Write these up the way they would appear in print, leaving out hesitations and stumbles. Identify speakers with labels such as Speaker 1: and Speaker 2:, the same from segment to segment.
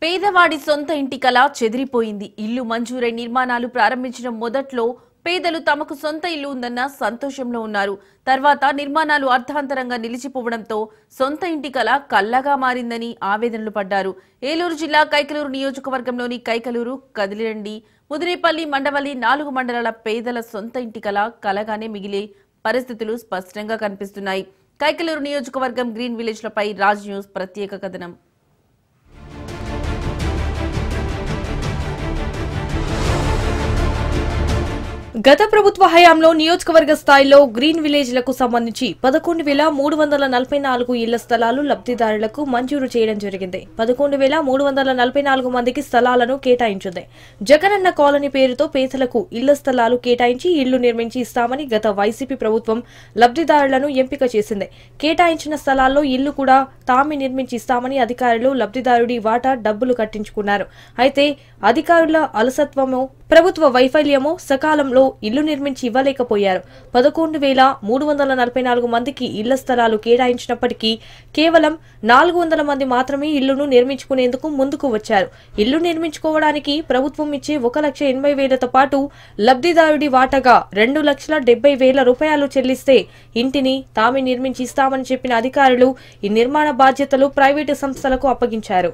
Speaker 1: పేదవాడి సొంత ఇంటి కల చెదిరిపోయింది. ఇల్లు మంజూరై నిర్మాణాలు ప్రారంభించిన మొదట్లో పేదలు తమకు సొంత ఇల్లు ఉందన్న సంతోషంలో ఉన్నారు. తర్వాత నిర్మాణాలు అర్థాంతరంగా నిలిచిపోవడంతో సొంత ఇంటి కల కల్లగా మారిందని ఆవేదనలు పడ్డారు. ఏలూరు జిల్లా కైకలూరు నియోజకవర్గంలోని కైకలూరు, కదిలిరండి, ముదిరేపల్లి, మండవల్లి 4 మండలాల పేదల సొంత ఇంటి కల కలగానే మిగిలే పరిస్థితులు స్పష్టంగా కనిపిస్తున్నాయి. కైకలూరు నియోజకవర్గం గ్రీన్ విలేజ్లపై రాజ్ న్యూస్ ప్రత్యేక కథనం.
Speaker 2: గత ప్రభుత్వ హయాంలో నియోజకవర్గ స్థాయిలో గ్రీన్ విలేజ్లకు సంబంధించి 11,344 ఇళ్ల స్థలాలు లబ్ధిదారులకు మంజూరు చేయడం జరిగింది. 11,344 మందికి స్థలాలను కేటాయించింది. జగనన్న కాలనీ పేరుతో పేదలకు ఇళ్ల స్థలాలు కేటాయించి ఇళ్లు నిర్మించి ఇస్తామని గత వైసీపీ ప్రభుత్వం లబ్ధిదారులను ఎంపిక చేసింది. కేటాయించిన స్థలాల్లో ఇల్లు కూడా తామే నిర్మించి ఇస్తామని అధికారులు లబ్ధిదారుడి వాటా డబ్బులు కట్టించుకున్నారు. అయితే అధికారుల అలసత్వమో ప్రభుత్వ వైఫల్యమో సకాలంలో ఇల్లు నిర్మించి ఇవ్వలేకపోయారు. 11,344 మందికి ఇళ్ల స్థలాలు కేటాయించినప్పటికీ కేవలం 400 మంది మాత్రమే ఇల్లును నిర్మించుకునేందుకు ముందుకు వచ్చారు. ఇల్లు నిర్మించుకోవడానికి ప్రభుత్వం ఇచ్చే 1,80,000తో పాటు లబ్ధిదారుడి వాటాగా 2,70,000 రూపాయలు చెల్లిస్తే ఇంటిని తామే నిర్మించి ఇస్తామని చెప్పిన అధికారులు ఈ నిర్మాణ బాధ్యతలు ప్రైవేటు సంస్థలకు అప్పగించారు.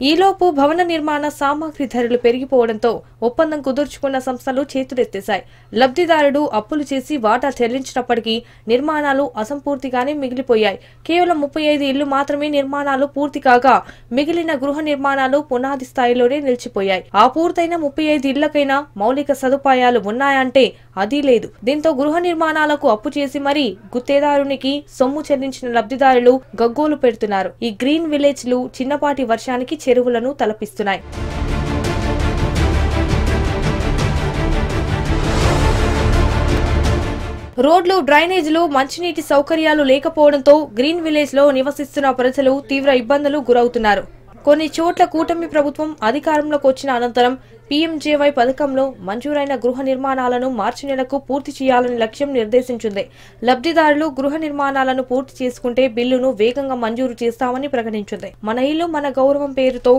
Speaker 2: ఈలోపు భవన నిర్మాణ సామాగ్రి ధరలు పెరిగిపోవడంతో ఒప్పందం కుదుర్చుకున్న సంస్థలు చేతులెత్తేశాయి. లబ్ధిదారుడు అప్పులు చేసి వాటా చెల్లించినప్పటికీ నిర్మాణాలు అసంపూర్తిగానే మిగిలిపోయాయి. కేవలం 35 ఇళ్లు మాత్రమే నిర్మాణాలు పూర్తి కాగా మిగిలిన గృహ నిర్మాణాలు పునాది స్థాయిలోనే నిలిచిపోయాయి. ఆ పూర్తయిన 35 ఇళ్లకైనా మౌలిక సదుపాయాలు ఉన్నాయంటే అది లేదు. దీంతో గృహ నిర్మాణాలకు అప్పు చేసి మరీ గుత్తేదారునికి సొమ్ము చెల్లించిన లబ్ధిదారులు గగ్గోలు పెడుతున్నారు. ఈ గ్రీన్ విలేజ్లు చిన్నపాటి వర్షానికి చెరువులను తలపిస్తున్నాయి. రోడ్లు, డ్రైనేజీలు, మంచినీటి సౌకర్యాలు లేకపోవడంతో గ్రీన్ విలేజ్ లో నివసిస్తున్న ప్రజలు తీవ్ర ఇబ్బందులు గురవుతున్నారు. కొన్ని చోట్ల కూటమి ప్రభుత్వం అధికారంలోకి వచ్చిన అనంతరం PMJY పథకంలో మంజూరైన గృహ నిర్మాణాలను మార్చి నెలకు పూర్తి చేయాలని లక్ష్యం నిర్దేశించింది. లబ్ధిదారులు గృహ నిర్మాణాలను పూర్తి చేసుకుంటే బిల్లును వేగంగా మంజూరు చేస్తామని ప్రకటించింది. మన ఇల్లు మన గౌరవం పేరుతో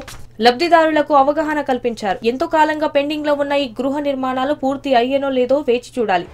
Speaker 2: లబ్ధిదారులకు అవగాహన కల్పించారు. ఎంతో కాలంగా పెండింగ్ లో ఉన్న ఈ గృహ నిర్మాణాలు పూర్తి అయ్యేనో లేదో వేచి చూడాలి.